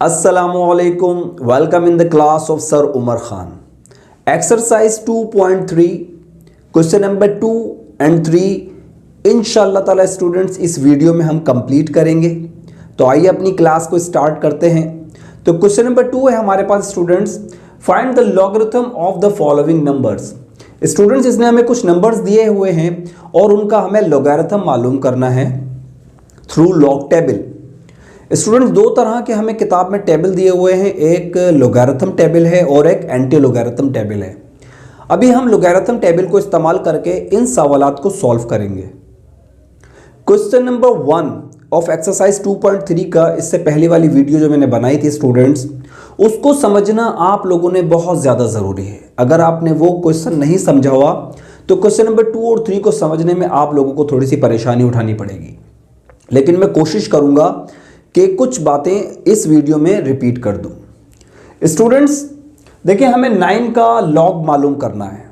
Assalamualaikum. Welcome in the class of Sir Umar Khan. Exercise 2.3 question number 2 and 3 इंशाल्लाह ताला students इस video में हम कंप्लीट करेंगे। तो आइए अपनी क्लास को स्टार्ट करते हैं। तो क्वेश्चन नंबर 2 है हमारे पास students, find the logarithm of the following numbers. Students इसने हमें कुछ नंबर्स दिए हुए हैं और उनका हमें लॉगरिथम मालूम करना है थ्रू लॉग टेबल। स्टूडेंट्स दो तरह के हमें किताब में टेबल दिए हुए हैं, एक लॉगरिथम टेबल है और एक एंटी लॉगरिथम टेबल है। अभी हम लॉगरिथम टेबल को इस्तेमाल करके इन सवालात को सॉल्व करेंगे। क्वेश्चन नंबर 1 ऑफ एक्सरसाइज 2.3 का इससे पहली वाली वीडियो जो मैंने बनाई थी स्टूडेंट्स, उसको समझना आप लोगों ने बहुत ज़्यादा ज़रूरी है। अगर आपने वो क्वेश्चन नहीं समझा हुआ तो क्वेश्चन नंबर 2 और 3 को समझने में आप लोगों को थोड़ी सी परेशानी उठानी पड़ेगी, लेकिन मैं कोशिश करूँगा कि कुछ बातें इस वीडियो में रिपीट कर दूं। स्टूडेंट्स देखिए, हमें 9 का लॉग मालूम करना है।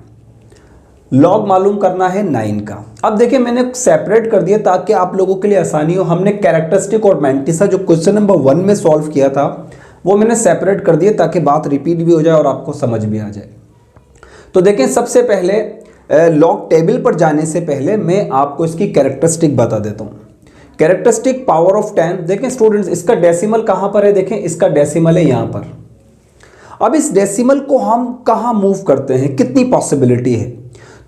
लॉग मालूम करना है 9 का। अब देखिए मैंने सेपरेट कर दिया ताकि आप लोगों के लिए आसानी हो। हमने कैरेक्टरिस्टिक और मैंटिसा जो क्वेश्चन नंबर 1 में सॉल्व किया था वो मैंने सेपरेट कर दिया ताकि बात रिपीट भी हो जाए और आपको समझ भी आ जाए। तो देखें, सबसे पहले लॉग टेबल पर जाने से पहले मैं आपको इसकी कैरेक्टरिस्टिक बता देता हूँ। कैरेक्टरिस्टिक पावर ऑफ 10, देखें स्टूडेंट्स इसका डेसिमल कहां पर है, देखें इसका डेसिमल है यहां पर। अब इस डेसिमल को हम कहां मूव करते हैं, कितनी पॉसिबिलिटी है?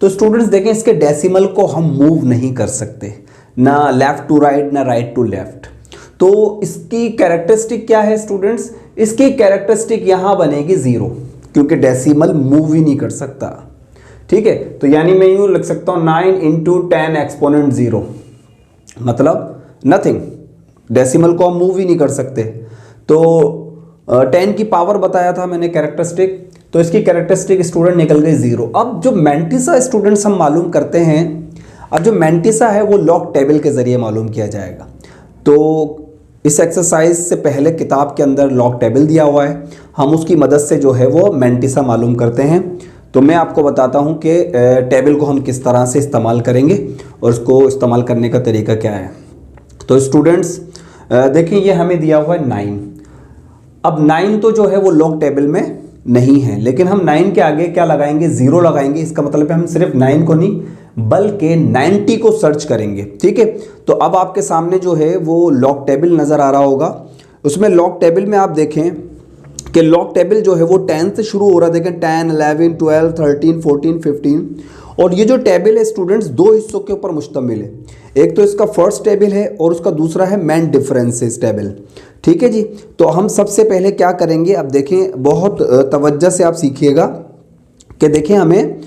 तो स्टूडेंट्स देखें, इसके डेसिमल को हम मूव नहीं कर सकते, ना लेफ्ट टू राइट ना राइट टू लेफ्ट। तो इसकी कैरेक्टरिस्टिक क्या है स्टूडेंट्स? इसकी कैरेक्टरिस्टिक यहां बनेगी 0, क्योंकि डेसिमल मूव ही नहीं कर सकता। ठीक है, तो यानी मैं यूं लिख सकता हूं 9 × 10 एक्सपोनेंट 0, मतलब नथिंग। डेसिमल को हम मूव ही नहीं कर सकते। तो 10 की पावर बताया था मैंने कैरेक्टरिस्टिक, तो इसकी कैरेक्टरिस्टिक स्टूडेंट निकल गई 0। अब जो मैंटिसा स्टूडेंट्स हम मालूम करते हैं, अब जो मैंटिसा है वो लॉग टेबल के ज़रिए मालूम किया जाएगा। तो इस एक्सरसाइज से पहले किताब के अंदर लॉग टेबल दिया हुआ है, हम उसकी मदद से जो है वो मैंटिसा मालूम करते हैं। तो मैं आपको बताता हूँ कि टेबल को हम किस तरह से इस्तेमाल करेंगे और उसको इस्तेमाल करने का तरीका क्या है। तो स्टूडेंट्स देखिए, ये हमें दिया हुआ है 9। अब 9 तो जो है वो लॉग टेबल में नहीं है, लेकिन हम 9 के आगे क्या लगाएंगे, 0 लगाएंगे। इसका मतलब है हम सिर्फ 9 को नहीं बल्कि 90 को सर्च करेंगे। ठीक है, तो अब आपके सामने जो है वो लॉग टेबल नज़र आ रहा होगा। उसमें लॉग टेबल में आप देखें कि लॉग टेबल जो है वो 10 से शुरू हो रहा है। देखें 10, 11, 12, 13, 14, 15। और ये जो टेबल है स्टूडेंट्स 2 हिस्सों के ऊपर मुश्तमिल है। एक तो इसका फर्स्ट टेबल है और उसका दूसरा है मेन डिफरेंसेस टेबल। ठीक है जी, तो हम सबसे पहले क्या करेंगे, अब देखें बहुत तवज्जो से आप सीखिएगा कि देखें हमें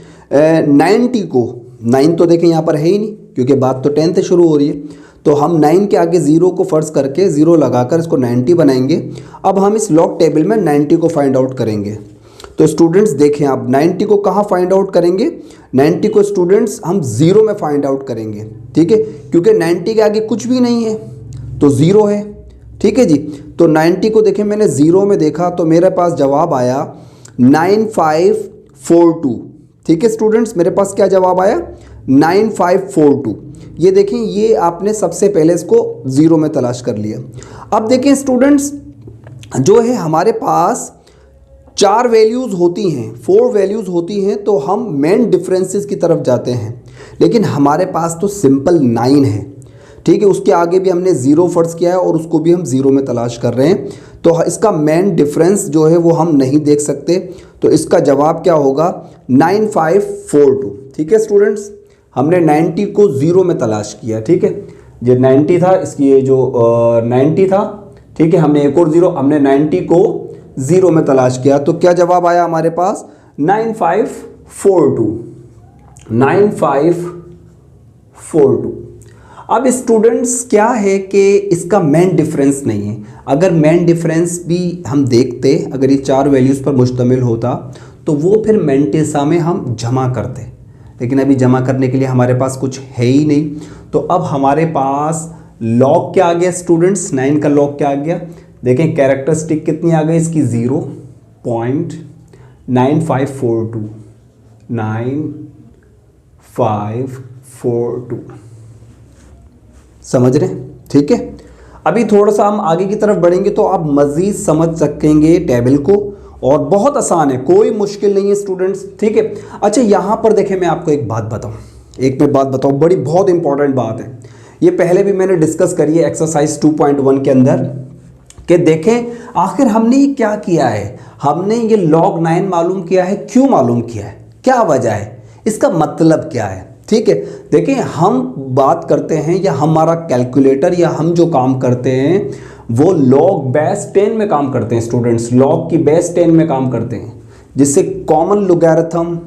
90 को, 9 तो देखें यहाँ पर है ही नहीं क्योंकि बात तो 10 से शुरू हो रही है। तो हम 9 के आगे 0 को फर्ज करके 0 लगाकर इसको 90 बनाएंगे। अब हम इस लॉग टेबल में 90 को फाइंड आउट करेंगे। तो स्टूडेंट्स देखें, आप 90 को कहाँ फाइंड आउट करेंगे? 90 को स्टूडेंट्स हम 0 में फाइंड आउट करेंगे। ठीक है, क्योंकि 90 के आगे कुछ भी नहीं है तो 0 है। ठीक है जी, तो 90 को देखें मैंने 0 में देखा तो मेरे पास जवाब आया 9542। ठीक है स्टूडेंट्स, मेरे पास क्या जवाब आया? 9542। ये देखें, ये आपने सबसे पहले इसको 0 में तलाश कर लिया। अब देखें स्टूडेंट्स, जो है हमारे पास 4 वैल्यूज़ होती हैं, 4 वैल्यूज़ होती हैं, तो हम मेन डिफरेंसेस की तरफ जाते हैं। लेकिन हमारे पास तो सिंपल 9 है। ठीक है, उसके आगे भी हमने 0 फर्ज किया है और उसको भी हम 0 में तलाश कर रहे हैं। तो इसका मेन डिफरेंस जो है वो हम नहीं देख सकते। तो इसका जवाब क्या होगा? 9542। ठीक है स्टूडेंट्स, हमने 90 को 0 में तलाश किया। ठीक है, ये 90 था, इसकी ये जो 90 था। ठीक है, हमने एक और 0, हमने 90 को 0 में तलाश किया। तो क्या जवाब आया हमारे पास? 9542। 9542। अब स्टूडेंट्स क्या है कि इसका मेन डिफरेंस नहीं है। अगर मेन डिफरेंस भी हम देखते, अगर ये 4 वैल्यूज़ पर मुश्तमिल होता तो वो फिर मैंटिसा में हम जमा करते, लेकिन अभी जमा करने के लिए हमारे पास कुछ है ही नहीं। तो अब हमारे पास लॉग क्या आ गया स्टूडेंट्स? 9 का लॉग क्या आ गया? देखें कैरेक्टरिस्टिक कितनी आ गई इसकी? 0.9542। 9542 समझ रहे हैं? ठीक है, अभी थोड़ा सा हम आगे की तरफ बढ़ेंगे तो आप मज़ीद समझ सकेंगे टेबल को, और बहुत आसान है, कोई मुश्किल नहीं है स्टूडेंट्स, ठीक है। अच्छा यहाँ पर देखें, मैं आपको एक बात बताऊँ, बड़ी बहुत इंपॉर्टेंट बात है, ये पहले भी मैंने डिस्कस करी है एक्सरसाइज 2.1 के अंदर, कि देखें आखिर हमने ये क्या किया है। हमने ये log 9 मालूम किया है, क्यों मालूम किया है, क्या वजह है, इसका मतलब क्या है, ठीक है। देखें हम बात करते हैं या हमारा कैलकुलेटर या हम जो काम करते हैं वो log बेस 10 में काम करते हैं स्टूडेंट्स, log की बेस 10 में काम करते हैं, जिससे कॉमन लोगैरिथम,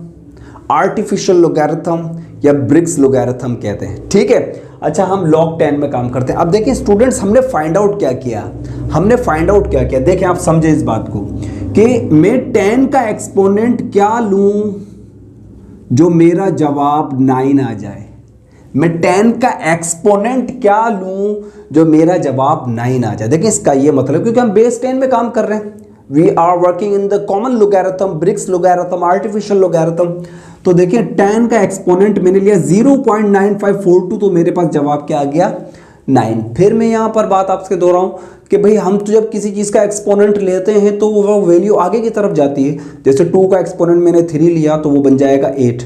आर्टिफिशियल लोगैरिथम या ब्रिग्स लोगैरिथम कहते हैं, ठीक है। अच्छा हम log 10 में काम करते हैं। अब देखिए स्टूडेंट्स, हमने फाइंड आउट क्या किया, देखें आप समझे इस बात को कि मैं 10 का एक्सपोनेंट क्या लूं जो मेरा जवाब 9 आ जाए, मैं 10 का एक्सपोनेंट क्या लूं जो मेरा जवाब 9 आ जाए। देखिए इसका ये मतलब, क्योंकि हम बेस 10 में काम कर रहे हैं, we are working in the common logarithm, Briggs logarithm, artificial logarithm. तो देखिए 10 का एक्सपोनेंट मैंने लिया 0.9542, तो मेरे पास जवाब क्या आ गया 9। फिर मैं यहाँ पर बात आपसे दोहराऊं कि भाई हम तो जब किसी चीज़ का एक्सपोनेंट लेते हैं तो वो वैल्यू आगे की तरफ जाती है। जैसे 2 का एक्सपोनेंट मैंने 3 लिया तो वो बन जाएगा 8।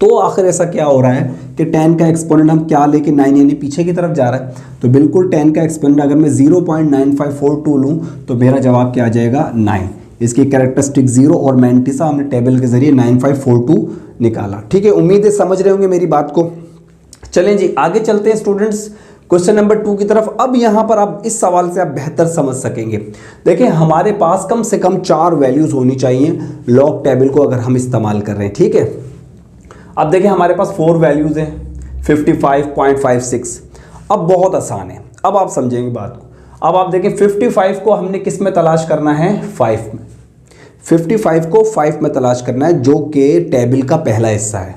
तो आखिर ऐसा क्या हो रहा है कि 10 का एक्सपोनेंट हम क्या लेके 9 यानी पीछे की तरफ जा रहा है। तो बिल्कुल 10 का एक्सपोनेंट अगर मैं 0.9542 लूँ तो मेरा जवाब क्या आ जाएगा 9। इसकी कैरेक्टरिस्टिक 0 और मैंटिसा हमने टेबल के जरिए 9542 निकाला, ठीक है। उम्मीद है समझ रहे होंगे मेरी बात को। चलें जी आगे चलते हैं स्टूडेंट्स क्वेश्चन नंबर 2 की तरफ। अब यहाँ पर आप इस सवाल से आप बेहतर समझ सकेंगे। देखिए हमारे पास कम से कम 4 वैल्यूज होनी चाहिए लॉग टेबल को अगर हम इस्तेमाल कर रहे हैं, ठीक है। अब देखिए हमारे पास 4 वैल्यूज हैं 55.56। अब बहुत आसान है, अब आप समझेंगे बात को। अब आप देखें 55 को हमने किस में तलाश करना है 5 में, 55 को 5 में तलाश करना है जो कि टेबल का पहला हिस्सा है,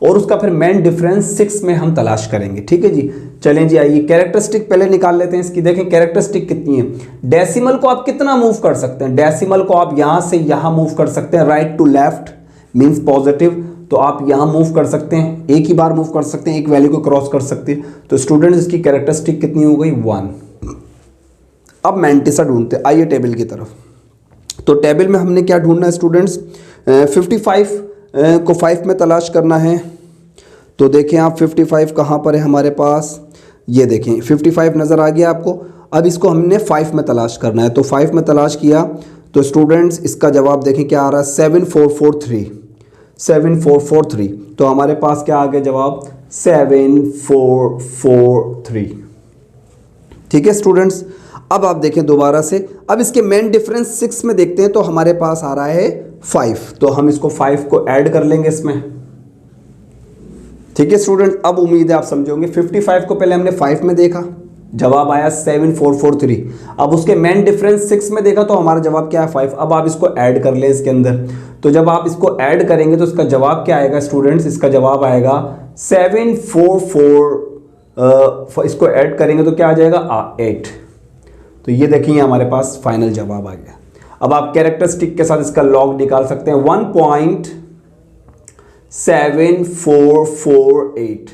और उसका फिर मेन डिफरेंस 6 में हम तलाश करेंगे, ठीक है जी। चलें जी आइए कैरेक्टरिस्टिक पहले निकाल लेते हैं इसकी। देखें कैरेक्टरिस्टिक कितनी है। डेसिमल को आप कितना मूव कर सकते हैं, डेसिमल को आप यहां से यहां मूव कर सकते हैं, right to left means positive, तो आप यहां मूव कर सकते हैं, एक ही बार मूव कर सकते हैं, एक वैल्यू को क्रॉस कर सकते हैं। तो स्टूडेंट्स इसकी कैरेक्टरिस्टिक कितनी हो गई 1। अब मैंटिसा ढूंढते हैं, आइए टेबल की तरफ। तो टेबल में हमने क्या ढूंढना है स्टूडेंट्स, 55 को 5 में तलाश करना है। तो देखें आप 55 कहाँ पर है हमारे पास, ये देखें 55 नज़र आ गया आपको। अब इसको हमने 5 में तलाश करना है, तो 5 में तलाश किया तो स्टूडेंट्स इसका जवाब देखें क्या आ रहा है 7443, 7443। तो हमारे पास क्या आ गया जवाब 7443, ठीक है स्टूडेंट्स। अब आप देखें दोबारा से, अब इसके मेन डिफरेंस 6 में देखते हैं तो हमारे पास आ रहा है 5, तो हम इसको 5 को ऐड कर लेंगे इसमें, ठीक है स्टूडेंट। अब उम्मीद है आप समझोगे 55 को पहले हमने 5 में देखा, जवाब आया 7443। अब उसके मेन डिफरेंस 6 में देखा तो हमारा जवाब क्या है 5। अब आप इसको ऐड कर लें इसके अंदर, तो जब आप इसको ऐड करेंगे तो इसका जवाब क्या आएगा स्टूडेंट्स, इसका जवाब आएगा 744, इसको ऐड करेंगे तो क्या आ जाएगा 8। तो ये देखिए हमारे पास फाइनल जवाब आ गया। अब आप कैरेक्टरिस्टिक के साथ इसका लॉग निकाल सकते हैं 1.7448,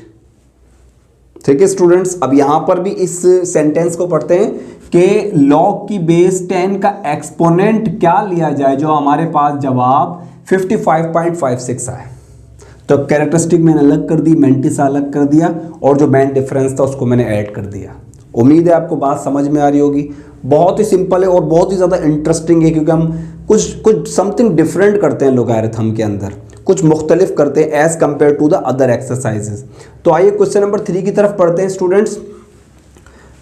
ठीक है स्टूडेंट्स। अब यहां पर भी इस सेंटेंस को पढ़ते हैं कि लॉग की बेस 10 का एक्सपोनेंट क्या लिया जाए जो हमारे पास जवाब 55.56 आए। तो कैरेक्टरिस्टिक मैंने अलग कर दी, मैंटिसा अलग कर दिया, और जो मेन डिफरेंस था उसको मैंने ऐड कर दिया। उम्मीद है आपको बात समझ में आ रही होगी। बहुत ही सिंपल है और बहुत ही ज़्यादा इंटरेस्टिंग है, क्योंकि हम कुछ समथिंग डिफरेंट करते हैं लोगैरिथम के अंदर, कुछ मुख्तलिफ करते हैं as compared to the other exercises. तो आइए क्वेश्चन नंबर 3 की तरफ पढ़ते हैं स्टूडेंट्स।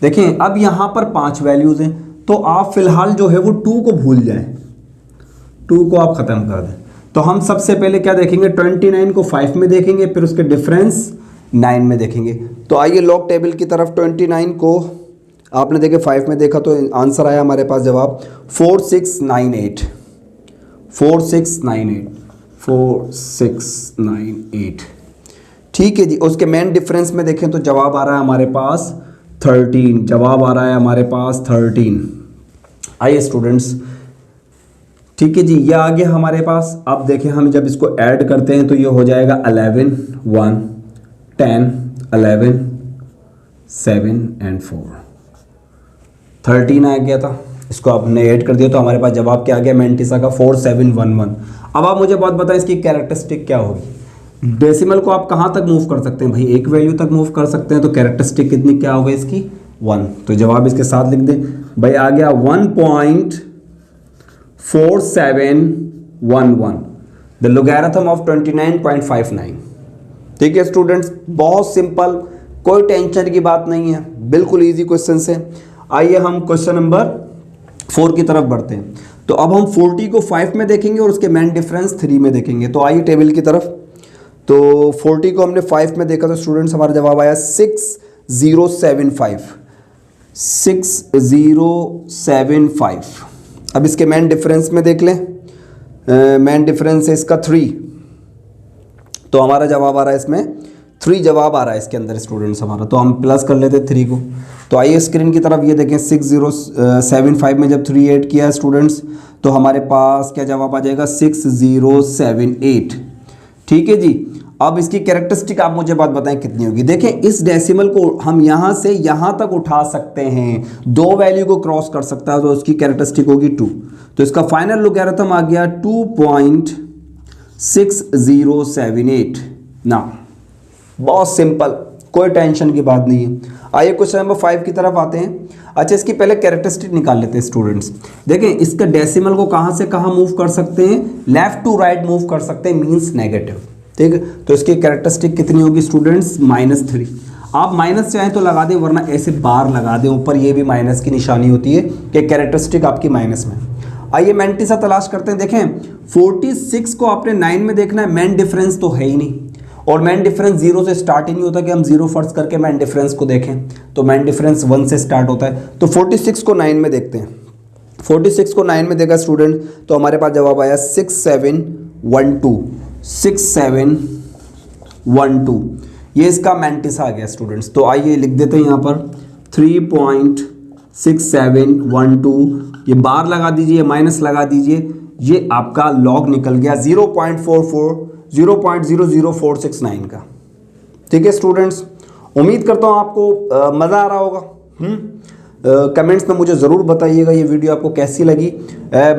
देखें अब यहाँ पर 5 वैल्यूज़ हैं, तो आप फिलहाल जो है वो 2 को भूल जाएं, 2 को आप ख़त्म कर दें। तो हम सबसे पहले क्या देखेंगे 29 को 5 में देखेंगे, फिर उसके डिफरेंस 9 में देखेंगे। तो आइए लॉग टेबल की तरफ। 29 को आपने देखे 5 में देखा तो आंसर आया हमारे पास जवाब 4698, 4698, 4698, ठीक है जी। उसके मेन डिफरेंस में देखें तो जवाब आ रहा है हमारे पास 13, जवाब आ रहा है हमारे पास 13। आइए स्टूडेंट्स, ठीक है जी, ये आ गया हमारे पास। अब देखें हम जब इसको ऐड करते हैं तो ये हो जाएगा 11, 1, 10, 11, 7 and 4, 13 आ गया था, इसको आपने ऐड कर दिया तो हमारे पास जवाब क्या आ गया मैंटिसा का 4711। अब आप मुझे बात बताएं इसकी कैरेक्टरिस्टिक क्या होगी। डेसिमल को आप कहाँ तक मूव कर सकते हैं भाई, एक वैल्यू तक मूव कर सकते हैं, तो कैरेक्टरिस्टिक कितनी क्या होगा इसकी 1। तो जवाब इसके साथ लिख दें भाई, आ गया 1.4711 द लोगैरिथम ऑफ 29.59। ठीक है स्टूडेंट्स, बहुत सिंपल, कोई टेंशन की बात नहीं है, बिल्कुल इजी क्वेश्चन है। आइए हम क्वेश्चन नंबर 4 की तरफ बढ़ते हैं। तो अब हम 40 को 5 में देखेंगे और उसके मेन डिफरेंस 3 में देखेंगे। तो आइए टेबल की तरफ। तो 40 को हमने 5 में देखा तो स्टूडेंट्स हमारा जवाब आया 6075। 6075। अब इसके मेन डिफरेंस में देख लें, मेन डिफरेंस है इसका 3, तो हमारा जवाब आ रहा है इसमें 3 जवाब आ रहा है इसके अंदर स्टूडेंट्स हमारा। तो हम प्लस कर लेते हैं 3 को। तो आइए स्क्रीन की तरफ ये देखें, 6075 में जब 3 ऐड किया स्टूडेंट्स तो हमारे पास क्या जवाब आ जाएगा 6078। ठीक है जी। अब इसकी कैरेक्टरिस्टिक आप मुझे बात बताएं कितनी होगी। देखें इस डेसिमल को हम यहाँ से यहाँ तक उठा सकते हैं, 2 वैल्यू को क्रॉस कर सकता है, तो उसकी कैरेक्टरिस्टिक होगी 2। तो इसका फाइनल लोगैरिथम आ गया 2.6078 ना। बहुत सिंपल, कोई टेंशन की बात नहीं है। आइए क्वेश्चन नंबर 5 की तरफ आते हैं। अच्छा, इसकी पहले कैरेक्टरिस्टिक निकाल लेते हैं स्टूडेंट्स। देखें इसका डेसिमल को कहाँ से कहाँ मूव कर सकते हैं, लेफ्ट टू राइट मूव कर सकते हैं, मींस नेगेटिव। ठीक है, तो इसकी कैरेक्टरिस्टिक कितनी होगी स्टूडेंट्स -3। आप माइनस चाहें तो लगा दें, वरना ऐसे बार लगा दें ऊपर, ये भी माइनस की निशानी होती है कि कैरेक्टरिस्टिक आपकी माइनस में। आइए मैंटिसा तलाश करते हैं। देखें 46 को आपने 9 में देखना है, मेन डिफरेंस तो है ही नहीं, और मेन डिफरेंस 0 से स्टार्ट ही नहीं होता कि हम 0 फर्स्ट करके मेन डिफरेंस को देखें, तो मेन डिफरेंस 1 से स्टार्ट होता है। तो 46 को 9 में देखते हैं। 46 को 9 में देखा स्टूडेंट तो हमारे पास जवाब आया 6712। 6712 ये इसका मैंटिसा आ गया स्टूडेंट्स। तो आइए लिख देते हैं यहाँ पर 3.6712, ये बार लगा दीजिए, माइनस लगा दीजिए, ये आपका लॉग निकल गया 0.00469 का। ठीक है स्टूडेंट्स, उम्मीद करता हूँ आपको मज़ा आ रहा होगा। कमेंट्स में मुझे ज़रूर बताइएगा ये वीडियो आपको कैसी लगी।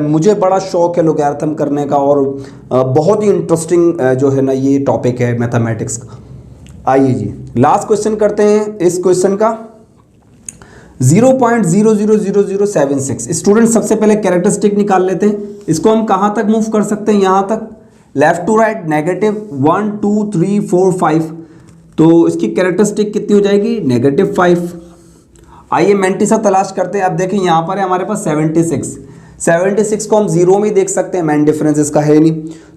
मुझे बड़ा शौक है लोगैरिथम करने का, और बहुत ही इंटरेस्टिंग जो है ना ये टॉपिक है मैथमेटिक्स का। आइए जी लास्ट क्वेश्चन करते हैं इस क्वेश्चन का। 0.000076 स्टूडेंट सबसे पहले कैरेक्टरिस्टिक निकाल लेते हैं। इसको हम कहाँ तक मूव कर सकते हैं, यहाँ तक, लेफ्ट टू राइट नेगेटिव 1 2 3 4 5, तो इसकी कैरेक्टरिस्टिक कितनी हो जाएगी -5। आइए मैंटिसा तलाश करते हैं। अब देखें यहाँ पर है हमारे पास 76 को हम 0 में देख सकते हैं, मेन डिफरेंस इसका है नहीं,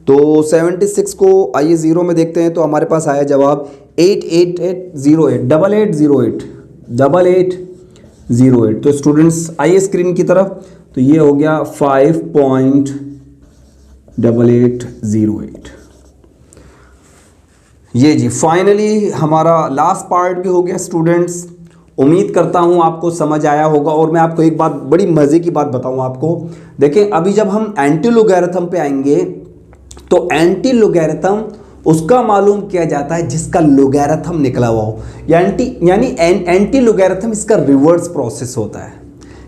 तो 76 को आइए 0 में देखते हैं। तो हमारे पास आया जवाब 8808। तो स्टूडेंट्स आइए स्क्रीन की तरफ, तो ये हो गया 5.8808। ये जी फाइनली हमारा लास्ट पार्ट भी हो गया स्टूडेंट्स। उम्मीद करता हूँ आपको समझ आया होगा। और मैं आपको एक बात, बड़ी मज़े की बात बताऊँ आपको। देखें अभी जब हम एंटी लोगैरिथम पे आएंगे तो एंटी लोगैरिथम उसका मालूम किया जाता है जिसका लोगैरिथम निकला हुआ हो, यानी एंटी लोगैरिथम इसका रिवर्स प्रोसेस होता है।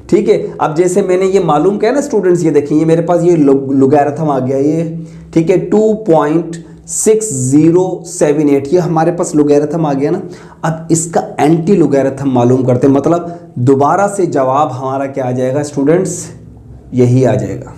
ठीक है, अब जैसे मैंने ये मालूम किया ना स्टूडेंट्स, ये देखिए ये मेरे पास ये लोगैरिथम आ गया ये, ठीक है 2.6078, ये हमारे पास लोगैरिथम आ गया ना। अब इसका एंटी लोगैरिथम मालूम करते हैं, मतलब दोबारा से जवाब हमारा क्या आ जाएगा स्टूडेंट्स, यही आ जाएगा।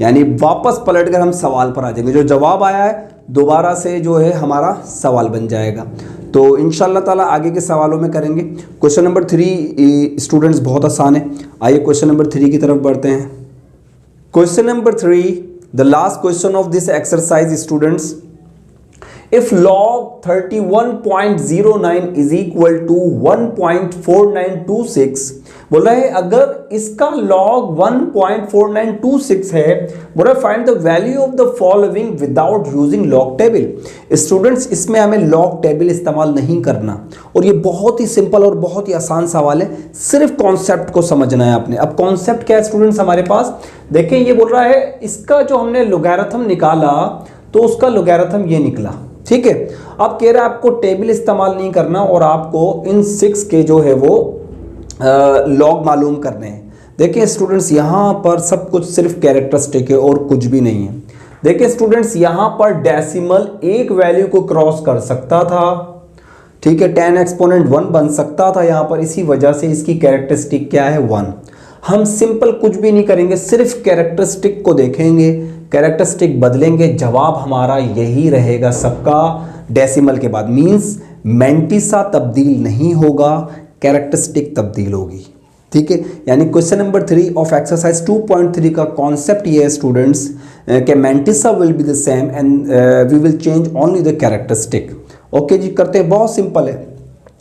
यानी वापस पलटकर हम सवाल पर आ जाएंगे, जो जवाब आया है दोबारा से जो है हमारा सवाल बन जाएगा। तो इंशाल्लाह ताला आगे के सवालों में करेंगे। क्वेश्चन नंबर 3 स्टूडेंट्स बहुत आसान है। आइए क्वेश्चन नंबर 3 की तरफ बढ़ते हैं। Question number 3, the last question of this exercise students, if log 31.09 is equal to 1.4926, बोल रहा है अगर इसका log 1.4926 है, बोल रहा है find the value of the following without using log table. Students इसमें हमें लॉग टेबल इस्तेमाल नहीं करना, और ये बहुत ही सिंपल और बहुत ही आसान सवाल है, सिर्फ कॉन्सेप्ट को समझना है आपने। अब कॉन्सेप्ट क्या है स्टूडेंट्स हमारे पास, देखें ये बोल रहा है इसका जो हमने लोगैरिथम निकाला तो उसका लोगैरिथम ये निकला। ठीक है, अब कह रहा है आपको टेबल इस्तेमाल नहीं करना और आपको इन 6 के जो है वो लॉग मालूम करने हैं। देखिए स्टूडेंट्स यहाँ पर सब कुछ सिर्फ कैरेक्टरिस्टिक है और कुछ भी नहीं है। देखिए स्टूडेंट्स यहाँ पर डेसिमल एक वैल्यू को क्रॉस कर सकता था, ठीक है, 10 एक्सपोनेंट 1 बन सकता था यहाँ पर, इसी वजह से इसकी कैरेक्टरिस्टिक क्या है 1। हम सिंपल कुछ भी नहीं करेंगे, सिर्फ कैरेक्टरिस्टिक को देखेंगे, कैरेक्टरिस्टिक बदलेंगे, जवाब हमारा यही रहेगा सबका डेसिमल के बाद। मींस मैंटिसा तब्दील नहीं होगा, कैरेक्टरिस्टिक तब्दील होगी, ठीक है। यानी क्वेश्चन नंबर 3 ऑफ एक्सरसाइज 2.3 का कॉन्सेप्ट ये है स्टूडेंट्स कि mantissa will be the same and we will change only the characteristic. Okay जी, करते हैं, बहुत सिंपल है।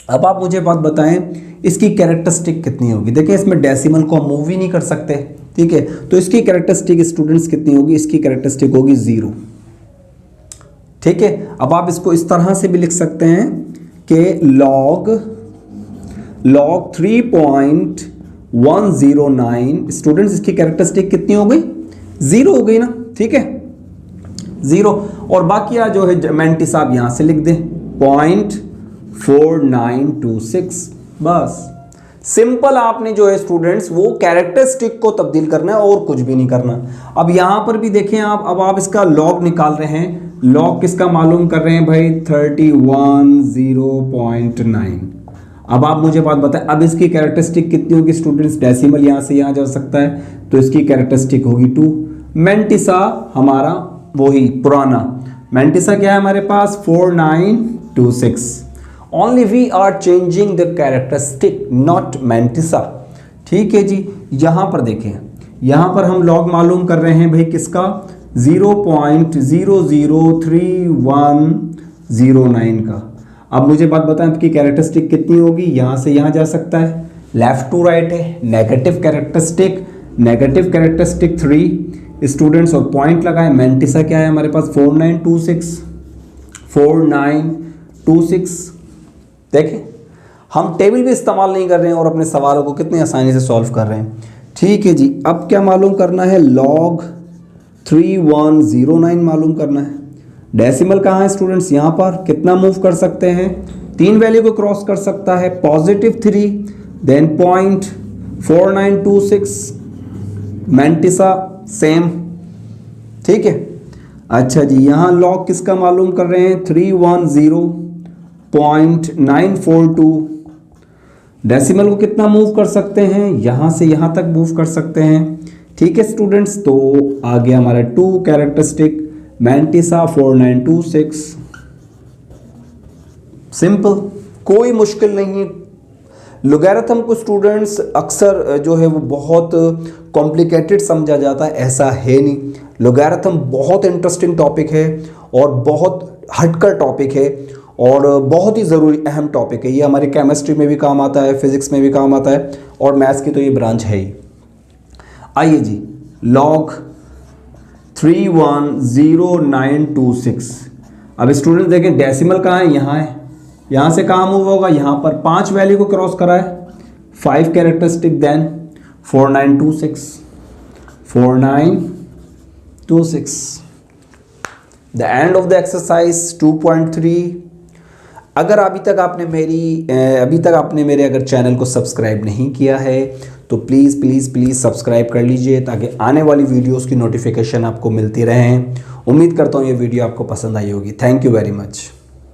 अब आप मुझे बात बताएं इसकी कैरेक्टरिस्टिक कितनी होगी। देखिए इसमें डेसिमल को हम मूव ही नहीं कर सकते, ठीक है, तो इसकी कैरेक्टरिस्टिक स्टूडेंट्स कितनी होगी, इसकी कैरेक्टरिस्टिक होगी 0, ठीक है। अब आप इसको इस तरह से भी लिख सकते हैं कि log 3.109 स्टूडेंट्स इसकी कैरेक्टरिस्टिक कितनी हो गई, 0 हो गई ना, ठीक है, 0। और बाकी जो है मैंटिसा आप यहां से लिख दें 0.4926, बस सिंपल। आपने जो है स्टूडेंट्स वो कैरेक्टरिस्टिक को तब्दील करना है और कुछ भी नहीं करना। अब यहां पर भी देखें आप, अब आप इसका लॉग निकाल रहे हैं, लॉग किसका मालूम कर रहे हैं भाई 31.0.9। अब आप मुझे बात बताएं, अब इसकी कैरेक्टरिस्टिक कितनी होगी स्टूडेंट्स, डेसिमल यहां से यहां जा सकता है तो इसकी कैरेक्टरिस्टिक होगी 2। मैंटिसा हमारा वही पुराना मैंटिसा क्या है हमारे पास 4926। Only we are changing the characteristic not mantissa, ठीक है जी। यहां पर देखें, यहां पर हम लॉग मालूम कर रहे हैं भाई किसका 0.003109 का। अब मुझे बात बताएं आपकी कैरेक्टरिस्टिक कितनी होगी, यहां से यहां जा सकता है, लेफ्ट टू राइट है, नेगेटिव कैरेक्टरिस्टिक 3 स्टूडेंट्स, और पॉइंट लगाए, मैंटिसा क्या है हमारे पास 4926। देखें हम टेबल भी इस्तेमाल नहीं कर रहे हैं और अपने सवालों को कितनी आसानी से सॉल्व कर रहे हैं, ठीक है जी। अब क्या मालूम करना है, log 3109 मालूम करना है। डेसिमल कहाँ है स्टूडेंट्स, यहाँ पर कितना मूव कर सकते हैं, 3 वैल्यू को क्रॉस कर सकता है, +3 देन 0.4926, मैंटिसा सेम, ठीक है। अच्छा जी, यहाँ लॉग किसका मालूम कर रहे हैं 310.942। डेसिमल को कितना मूव कर सकते हैं, यहाँ से यहाँ तक मूव कर सकते हैं, ठीक है स्टूडेंट्स। तो आ गया हमारा 2 कैरेक्टरिस्टिक, मैंटिसा 4926, सिंपल, कोई मुश्किल नहीं है। लोगैरिथम को स्टूडेंट्स अक्सर जो है वो बहुत कॉम्प्लिकेटेड समझा जाता है, ऐसा है नहीं। लोगैरिथम बहुत इंटरेस्टिंग टॉपिक है और बहुत हटकर टॉपिक है और बहुत ही ज़रूरी अहम टॉपिक है। ये हमारी केमिस्ट्री में भी काम आता है, फिजिक्स में भी काम आता है और मैथ्स की तो ये ब्रांच है ही। आइए जी, log 310926। अब स्टूडेंट देखें डेसिमल कहाँ है, यहाँ है, यहाँ से कहाँ मूव होगा, यहाँ पर 5 वैल्यू को क्रॉस करा है, 5 characteristic, then 4926 the end of the exercise 2.3। अगर अभी तक आपने मेरे अगर चैनल को सब्सक्राइब नहीं किया है तो प्लीज़ सब्सक्राइब कर लीजिए ताकि आने वाली वीडियोस की नोटिफिकेशन आपको मिलती रहें। उम्मीद करता हूँ ये वीडियो आपको पसंद आई होगी। Thank you very much.